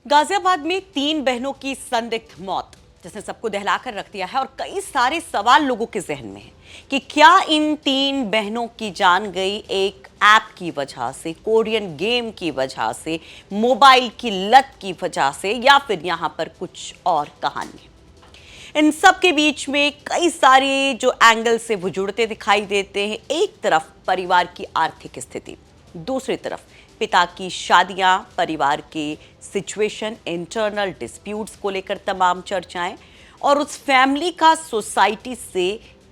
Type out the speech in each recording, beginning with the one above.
गाजियाबाद में 3 बहनों की संदिग्ध मौत जिसने सबको दहलाकर रख दिया है और कई सारे सवाल लोगों के जहन में हैं कि क्या इन 3 बहनों की जान गई एक ऐप की वजह से, कोरियन गेम की वजह से, मोबाइल की लत की वजह से, या फिर यहां पर कुछ और कहानी है। इन सब के बीच में कई सारे जो एंगल से वो जुड़ते दिखाई देते हैं। एक तरफ परिवार की आर्थिक स्थिति, दूसरी तरफ पिता की शादियां, परिवार के सिचुएशन, इंटरनल डिस्प्यूट्स को लेकर तमाम चर्चाएं और उस फैमिली का सोसाइटी से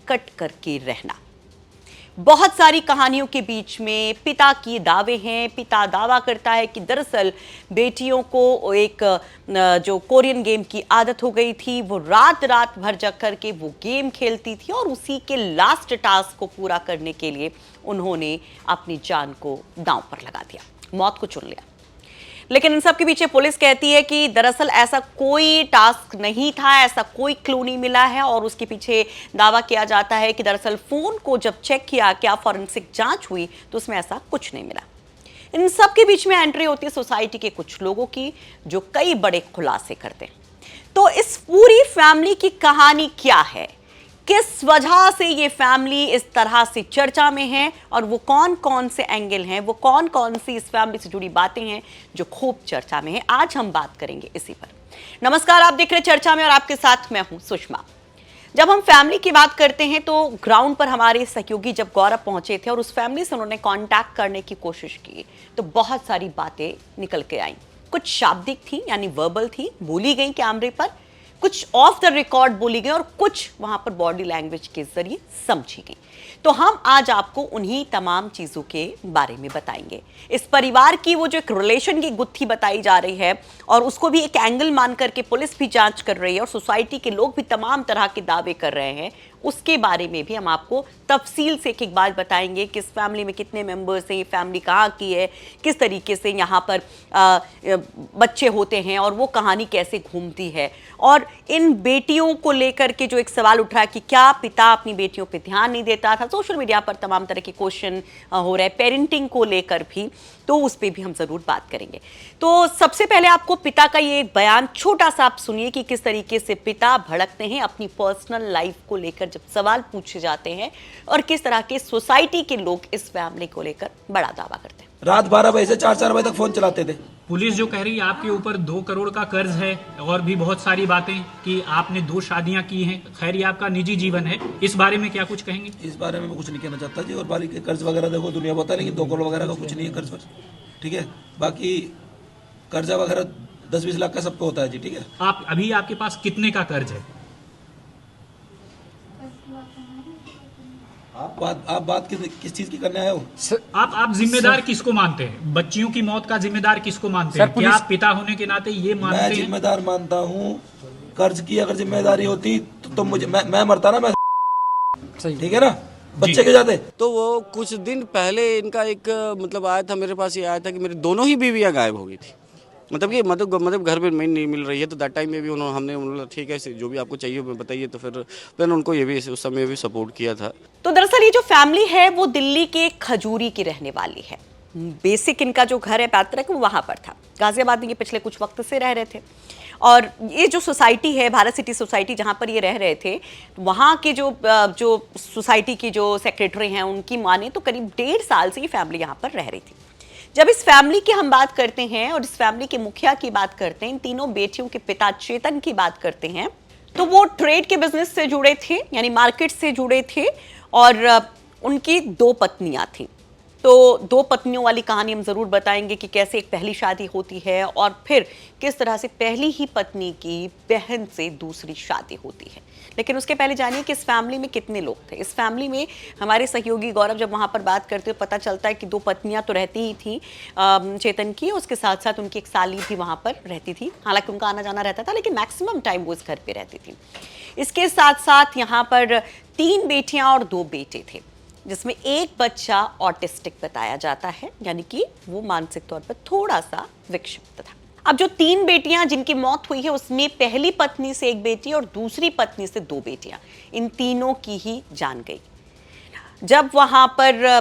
कट करके रहना। बहुत सारी कहानियों के बीच में पिता की दावे हैं। पिता दावा करता है कि दरअसल बेटियों को एक जो कोरियन गेम की आदत हो गई थी, वो रात रात भर जग करके वो गेम खेलती थी और उसी के लास्ट टास्क को पूरा करने के लिए उन्होंने अपनी जान को दांव पर लगा दिया, मौत को चुन लिया। लेकिन इन सब के पीछे पुलिस कहती है कि दरअसल ऐसा कोई टास्क नहीं था, ऐसा कोई क्लू नहीं मिला है और उसके पीछे दावा किया जाता है कि दरअसल फोन को जब चेक किया, क्या फॉरेंसिक जांच हुई, तो उसमें ऐसा कुछ नहीं मिला। इन सब के बीच में एंट्री होती है सोसाइटी के कुछ लोगों की जो कई बड़े खुलासे करते हैं। तो इस पूरी फैमिली की कहानी क्या है, किस वजह से ये फैमिली इस तरह से चर्चा में है और वो कौन कौन से एंगल हैं, वो कौन कौन सी इस फैमिली से जुड़ी बातें हैं जो खूब चर्चा में है, आज हम बात करेंगे इसी पर। नमस्कार, आप देख रहे हैं चर्चा में और आपके साथ मैं हूं सुषमा। जब हम फैमिली की बात करते हैं तो ग्राउंड पर हमारे सहयोगी जब गौरव पहुंचे थे और उस फैमिली से उन्होंने कॉन्टैक्ट करने की कोशिश की तो बहुत सारी बातें निकल के आई। कुछ शाब्दिक थी यानी वर्बल थी, बोली गई कैमरे पर, कुछ ऑफ द रिकॉर्ड बोली गई और कुछ वहां पर बॉडी लैंग्वेज के जरिए समझी गई। तो हम आज आपको उन्हीं तमाम चीजों के बारे में बताएंगे। इस परिवार की वो जो एक रिलेशन की गुत्थी बताई जा रही है और उसको भी एक एंगल मान करके पुलिस भी जांच कर रही है और सोसाइटी के लोग भी तमाम तरह के दावे कर रहे हैं, उसके बारे में भी हम आपको तफसील से एक बात बताएंगे कि इस फैमिली में कितने मेंबर्स हैं, ये फैमिली कहाँ की है, किस तरीके से यहाँ पर बच्चे होते हैं और वो कहानी कैसे घूमती है। और इन बेटियों को लेकर के जो एक सवाल उठ रहा है कि क्या पिता अपनी बेटियों पे ध्यान नहीं देता था, सोशल मीडिया पर तमाम तरह के क्वेश्चन हो रहे हैं पेरेंटिंग को लेकर भी, तो उस पर भी हम जरूर बात करेंगे। तो सबसे पहले आपको पिता का ये एक बयान छोटा सा आप सुनिए कि किस तरीके से पिता भड़कते हैं अपनी पर्सनल लाइफ को लेकर जब सवाल पूछे जाते हैं और किस तरह के सोसाइटी के लोग इस फैमिली को लेकर बड़ा दावा करते हैं। रात 12 बजे से 4-4 बजे तक फोन चलाते थे। पुलिस जो कह रही है आपके ऊपर 2 करोड़ का कर्ज है और भी बहुत सारी बातें कि आपने 2 शादियां की हैं। खैर ये आपका निजी जीवन है, इस बारे में क्या कुछ कहेंगे? इस बारे में मैं कुछ नहीं कहना चाहता जी। और बाकी के कर्ज वगैरह देखो दुनिया बता, लेकिन 2 करोड़ वगैरह का कुछ नहीं है कर्ज वर्ज, ठीक है। बाकी कर्जा वगैरह 10-20 लाख का सबको होता है जी, ठीक है। आप अभी आपके पास कितने का कर्ज है? आप बात किस चीज की करने आए हो? आप जिम्मेदार किसको मानते हैं? बच्चियों की मौत का जिम्मेदार किसको मानते हैं? क्या आप पिता होने के नाते ये मानते हैं? मैं जिम्मेदार मानता हूँ। कर्ज की अगर जिम्मेदारी होती तो मुझे मैं मरता ना, मैं ठीक है ना, बच्चे के जाते। तो वो कुछ दिन पहले इनका एक मतलब आया था मेरे पास, ये आया था कि मेरी दोनों ही बीवियां गायब हो गई थी। मतलब घर पे नहीं मिल रही है। तो दैट टाइम में भी हमने ठीक है जो भी आपको चाहिए बताइए। तो फिर उनको ये भी उस समय भी सपोर्ट किया था। तो दरअसल ये जो फैमिली है वो दिल्ली के खजूरी की रहने वाली है। बेसिक इनका जो घर है पैतृक वो वहां पर था। गाजियाबाद में ये पिछले कुछ वक्त से रह रहे थे और ये जो सोसाइटी है भारत सिटी सोसाइटी जहां पर ये रह रहे थे, वहां के जो सोसाइटी की जो सेक्रेटरी हैं उनकी माने तो करीब 1.5 साल से ये फैमिली यहाँ पर रह रही थी। जब इस फैमिली की हम बात करते हैं और इस फैमिली के मुखिया की बात करते हैं, इन तीनों बेटियों के पिता चेतन की बात करते हैं, तो वो ट्रेड के बिजनेस से जुड़े थे यानी मार्केट से जुड़े थे और उनकी 2 पत्नियां थी। तो 2 पत्नियों वाली कहानी हम जरूर बताएंगे कि कैसे एक पहली शादी होती है और फिर किस तरह से पहली ही पत्नी की बहन से दूसरी शादी होती है। लेकिन उसके पहले जानिए कि इस फैमिली में कितने लोग थे। इस फैमिली में हमारे सहयोगी गौरव जब वहां पर बात करते हुए पता चलता है कि 2 पत्नियां तो रहती ही थी चेतन की, उसके साथ साथ उनकी एक साली भी वहां पर रहती थी। हालांकि उनका आना जाना रहता था लेकिन मैक्सिमम टाइम वो इस घर पे रहती थी। इसके साथ साथ यहाँ पर 3 बेटियां और 2 बेटे थे, जिसमें एक बच्चा ऑटिस्टिक बताया जाता है, यानी कि वो मानसिक तौर पर थोड़ा सा विक्षिप्त था। अब जो 3 बेटियां जिनकी मौत हुई है उसमें पहली पत्नी से 1 बेटी और दूसरी पत्नी से 2 बेटियां, इन तीनों की ही जान गई। जब वहां पर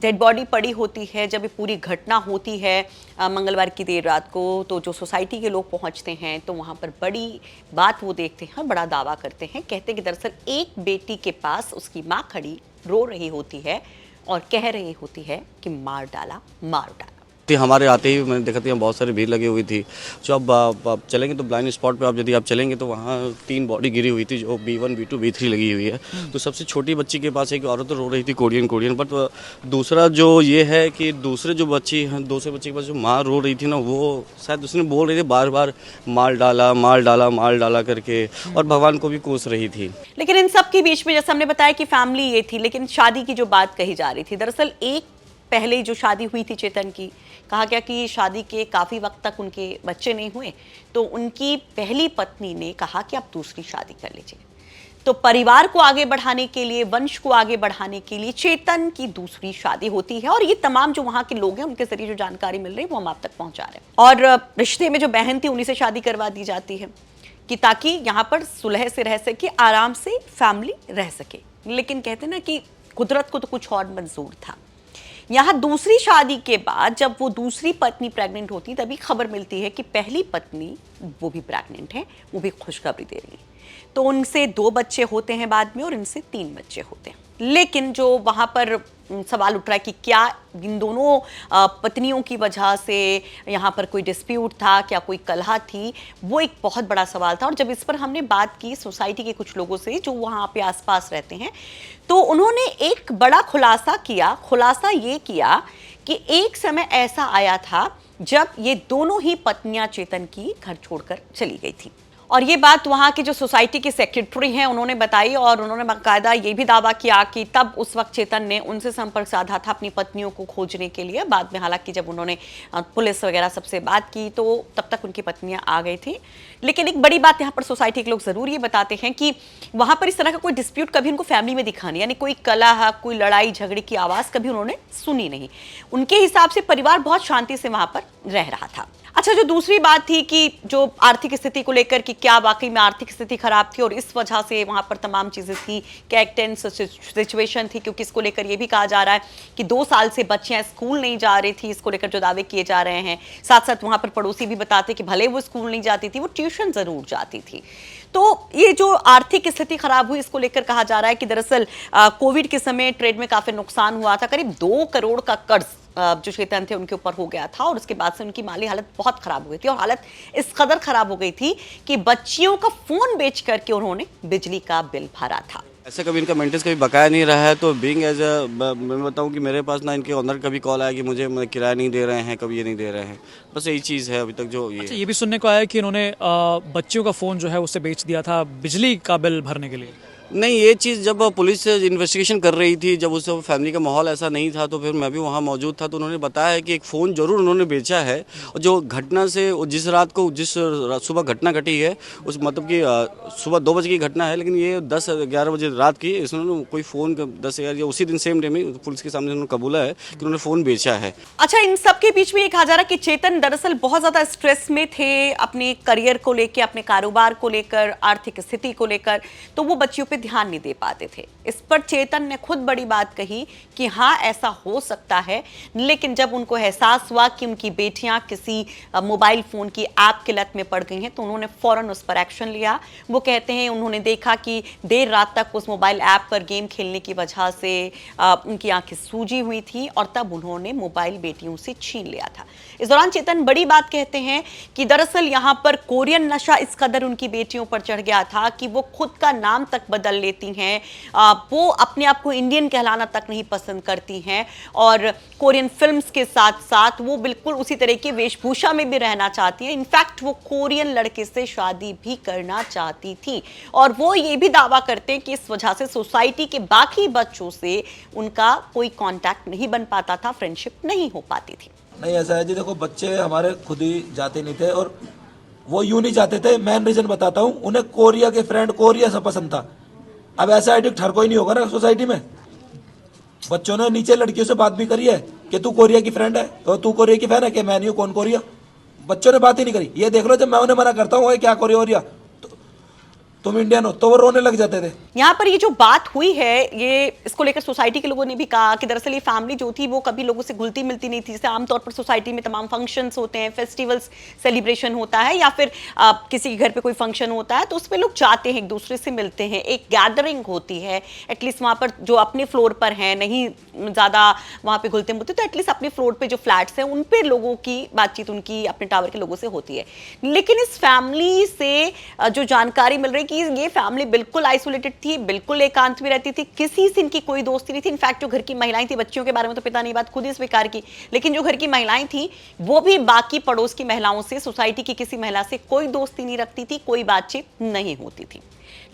डेड बॉडी पड़ी होती है, जब ये पूरी घटना होती है मंगलवार की देर रात को, तो जो सोसाइटी के लोग पहुंचते हैं तो वहां पर बड़ी बात वो देखते हैं, बड़ा दावा करते हैं। कहते हैं कि दरअसल एक बेटी के पास उसकी माँ खड़ी रो रही होती है और कह रही होती है कि मार डाला, मार डाला। हमारे आते ही मैंने देखा था बहुत सारी भीड़ लगी हुई थी। जो अब चलेंगे तो ब्लाइंड स्पॉट पे, आप यदि आप चलेंगे तो वहाँ 3 बॉडी गिरी हुई थी, जो B1, B2, B3 लगी हुई है। तो सबसे छोटी बच्ची के पास एक औरत तो रो रही थी कोरियन, बट दूसरा जो ये है कि दूसरे बच्चे के पास जो माँ रो रही थी ना, वो शायद उसने बोल रही थी बार बार मार डाला, मार डाला, मार डाला करके, और भगवान को भी कोस रही थी। लेकिन इन सब के बीच में जैसे हमने बताया कि फैमिली ये थी, लेकिन शादी की जो बात कही जा रही थी, दरअसल एक पहले जो शादी हुई थी चेतन की, कहा गया कि शादी के काफ़ी वक्त तक उनके बच्चे नहीं हुए, तो उनकी पहली पत्नी ने कहा कि आप दूसरी शादी कर लीजिए। तो परिवार को आगे बढ़ाने के लिए, वंश को आगे बढ़ाने के लिए चेतन की दूसरी शादी होती है। और ये तमाम जो वहाँ के लोग हैं, उनके जरिए जो जानकारी मिल रही है वो हम आप तक पहुँचा रहे हैं। और रिश्ते में जो बहन थी उन्हीं से शादी करवा दी जाती है कि ताकि यहाँ पर सुलह से रह सके, आराम से फैमिली रह सके। लेकिन कहते ना कि कुदरत को तो कुछ और मंजूर था। यहाँ दूसरी शादी के बाद जब वो दूसरी पत्नी प्रेग्नेंट होती, तभी खबर मिलती है कि पहली पत्नी वो भी प्रेग्नेंट है, वो भी खुशखबरी दे रही है। तो उनसे 2 बच्चे होते हैं बाद में, और इनसे 3 बच्चे होते हैं। लेकिन जो वहाँ पर सवाल उठ रहा है कि क्या इन दोनों पत्नियों की वजह से यहाँ पर कोई डिस्प्यूट था, क्या कोई कलह थी, वो एक बहुत बड़ा सवाल था। और जब इस पर हमने बात की सोसाइटी के कुछ लोगों से जो वहाँ पे आसपास रहते हैं, तो उन्होंने एक बड़ा खुलासा किया। खुलासा ये किया कि एक समय ऐसा आया था जब ये दोनों ही पत्नियां चेतन की घर छोड़कर चली गई थी। और ये बात वहाँ की जो सोसाइटी के सेक्रेटरी हैं उन्होंने बताई, और उन्होंने बाकायदा ये भी दावा किया कि तब उस वक्त चेतन ने उनसे संपर्क साधा था अपनी पत्नियों को खोजने के लिए। बाद में हालांकि जब उन्होंने पुलिस वगैरह सबसे बात की तो तब तक उनकी पत्नियां आ गई थी। लेकिन एक बड़ी बात यहाँ पर सोसाइटी के लोग ज़रूर ये बताते हैं कि वहाँ पर इस तरह का कोई डिस्प्यूट कभी उनको फैमिली में दिखा नहीं, यानी कोई कलह, कोई लड़ाई झगड़े की आवाज़ कभी उन्होंने सुनी नहीं। उनके हिसाब से परिवार बहुत शांति से वहाँ पर रह रहा था। अच्छा, जो दूसरी बात थी कि जो आर्थिक स्थिति को लेकर कि क्या वाकई में आर्थिक स्थिति खराब थी और इस वजह से वहां पर तमाम चीजें थी, क्या एक टेंस सिचुएशन थी, क्योंकि इसको लेकर ये भी कहा जा रहा है कि 2 साल से बच्चियां स्कूल नहीं जा रही थी, इसको लेकर जो दावे किए जा रहे हैं। साथ साथ वहां पर पड़ोसी भी बताते कि भले वो स्कूल नहीं जाती थी, वो ट्यूशन जरूर जाती थी। तो ये जो आर्थिक स्थिति खराब हुई, इसको लेकर कहा जा रहा है कि दरअसल कोविड के समय ट्रेड में काफी नुकसान हुआ था। करीब 2 करोड़ का कर्ज जो चेतन थे उनके ऊपर हो गया था, और उसके बाद से उनकी माली हालत बहुत खराब हो गई थी। और हालत इस कदर खराब हो गई थी कि बच्चियों का फोन बेच करके उन्होंने बिजली का बिल भरा था। ऐसा कभी इनका मेंटेनेंस कभी बकाया नहीं रहा है। तो बीइंग एज मैं बताऊं कि मेरे पास ना इनके ओनर कभी कॉल आया कि मुझे किराया नहीं दे रहे हैं, कभी ये नहीं दे रहे हैं। बस यही चीज़ है अभी तक जो ये। अच्छा, ये भी सुनने को आया कि इन्होंने बच्चियों का फ़ोन जो है उससे बेच दिया था बिजली का बिल भरने के लिए। नहीं, ये चीज़ जब पुलिस इन्वेस्टिगेशन कर रही थी, जब उस फैमिली का माहौल ऐसा नहीं था, तो फिर मैं भी वहाँ मौजूद था। तो उन्होंने बताया कि एक फ़ोन ज़रूर उन्होंने बेचा है, और जो घटना से जिस रात को जिस सुबह घटना घटी है उस मतलब कि सुबह 2 बजे की घटना है, लेकिन ये 10-11 बजे रात की इसने कोई फ़ोन 10 या उसी दिन सेम डे में पुलिस के सामने उन्होंने कबूला है कि उन्होंने फ़ोन बेचा है। अच्छा, इन सब के बीच में ये कहा जा रहा है कि चेतन दरअसल बहुत ज़्यादा स्ट्रेस में थे अपने करियर को लेकर, अपने कारोबार को लेकर, आर्थिक स्थिति को लेकर, तो वो बच्चियों पर ध्यान नहीं दे पाते थे। इस पर चेतन ने खुद बड़ी बात कही कि हाँ, ऐसा हो सकता है। लेकिन जब उनको एहसास हुआ कि उनकी बेटियां किसी मोबाइल फोन की ऐप की लत में पड़ गई हैं, तो उन्होंने फौरन उस पर एक्शन लिया। वो कहते हैं उन्होंने देखा कि देर रात तक उस मोबाइल ऐप पर गेम खेलने की वजह से उनकी आंखें सूजी हुई थी, और तब उन्होंने मोबाइल बेटियों से छीन लिया था। इस दौरान चेतन बड़ी बात कहते हैं कि दरअसल यहाँ पर कोरियन नशा इस कदर उनकी बेटियों पर चढ़ गया था कि वो खुद का नाम तक बदल लेती हैं। वो अपने आप को इंडियन कहलाना तक नहीं पसंद करती हैं, और कोरियन फिल्म्स के साथ साथ वो बिल्कुल उसी तरह की वेशभूषा में भी रहना चाहती हैं। इनफैक्ट वो कोरियन लड़के से शादी भी करना चाहती थी, और वो ये भी दावा करते हैं कि इस वजह से सोसाइटी के बाकी बच्चों से उनका कोई कांटेक्ट नहीं बन पाता था, फ्रेंडशिप नहीं हो पाती थी। नहीं, ऐसा है जी, देखो बच्चे हमारे खुद ही जाते नहीं थे, और वो यूं नहीं जाते थे। मेन रीजन बताता हूँ, उन्हें कोरिया के फ्रेंड कोरिया से पसंद था। अब ऐसा एडिक्ट हर कोई नहीं होगा ना सोसाइटी में। बच्चों ने नीचे लड़कियों से बात भी करी है कि तू कोरिया की फ्रेंड है, तो तू कोरिया की फैन है कि मैं नहीं हूँ, कौन कोरिया। बच्चों ने बात ही नहीं करी। ये देख लो, जब मैं उन्हें मना करता हूँ क्या कोरिया, तुम इंडियन हो, तो वो रोने लग जाते थे। यहाँ पर ये जो बात हुई है, ये इसको लेकर सोसाइटी के लोगों ने भी कहा कि दरअसल ये फैमिली जो थी वो कभी लोगों से घुलती मिलती नहीं थी। जैसे आमतौर पर सोसाइटी में तमाम फंक्शंस होते हैं, फेस्टिवल्स सेलिब्रेशन होता है, या फिर किसी के घर पे कोई फंक्शन होता है तो उसमें लोग जाते हैं, एक दूसरे से मिलते हैं, एक गैदरिंग होती है। एटलीस्ट वहाँ पर जो अपने फ्लोर पर हैं, नहीं ज़्यादा वहाँ पे घुलते मिलते, तो एटलीस्ट अपने फ्लोर पे जो फ्लैट्स हैं उन पे लोगों की बातचीत उनकी अपने टावर के लोगों से होती है। लेकिन इस फैमिली से जो जानकारी मिल रही है कि ये फैमिली बिल्कुल आइसोलेटेड थी, बिल्कुल एकांत में रहती थी, किसी से इनकी कोई दोस्ती नहीं थी। इनफैक्ट जो घर की महिलाएं थी, बच्चियों के बारे में तो पिता ने बात खुद ही स्वीकार की, लेकिन जो घर की महिलाएं थी वो भी बाकी पड़ोस की महिलाओं से, सोसाइटी की किसी महिला से कोई दोस्ती नहीं रखती थी, कोई बातचीत नहीं होती थी।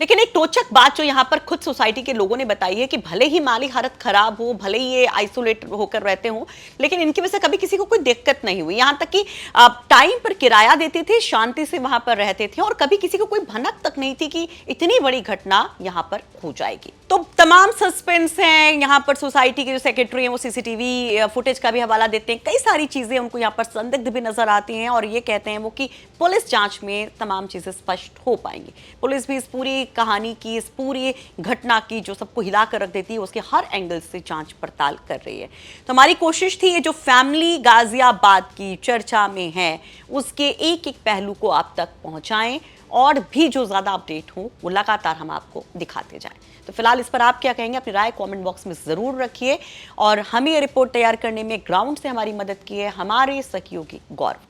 लेकिन एक रोचक बात जो यहाँ पर खुद सोसाइटी के लोगों ने बताई है कि भले ही माली हालत खराब हो, भले ही ये आइसोलेट होकर रहते हो, लेकिन इनकी वजह से कभी किसी को कोई दिक्कत नहीं हुई। यहाँ तक कि टाइम पर किराया देते थे, शांति से वहां पर रहते थे, और कभी किसी को कोई भनक तक नहीं थी कि इतनी बड़ी घटना यहाँ पर हो जाएगी। तो तमाम सस्पेंस हैं। यहाँ पर सोसाइटी के जो सेक्रेटरी हैं वो सीसीटीवी फुटेज का भी हवाला देते हैं, कई सारी चीजें उनको यहाँ पर संदिग्ध भी नजर आती हैं, और ये कहते हैं वो कि पुलिस जांच में तमाम चीजें स्पष्ट हो पाएंगी। पुलिस भी इस पूरी कहानी की, इस पूरी घटना की जो सबको हिला कर रख देती है, उसके हर एंगल से जांच पड़ताल कर रही है। तो हमारी कोशिश थी ये जो फैमिली गाजियाबाद की चर्चा में है उसके एक एक पहलू को आप तक पहुंचाएं, और भी जो ज्यादा अपडेट हो वो लगातार हम आपको दिखाते जाएं। तो फिलहाल इस पर आप क्या कहेंगे, अपनी राय कमेंट बॉक्स में जरूर रखिए, और हमें ये रिपोर्ट तैयार करने में ग्राउंड से हमारी मदद की है हमारे सहयोगी गौरव।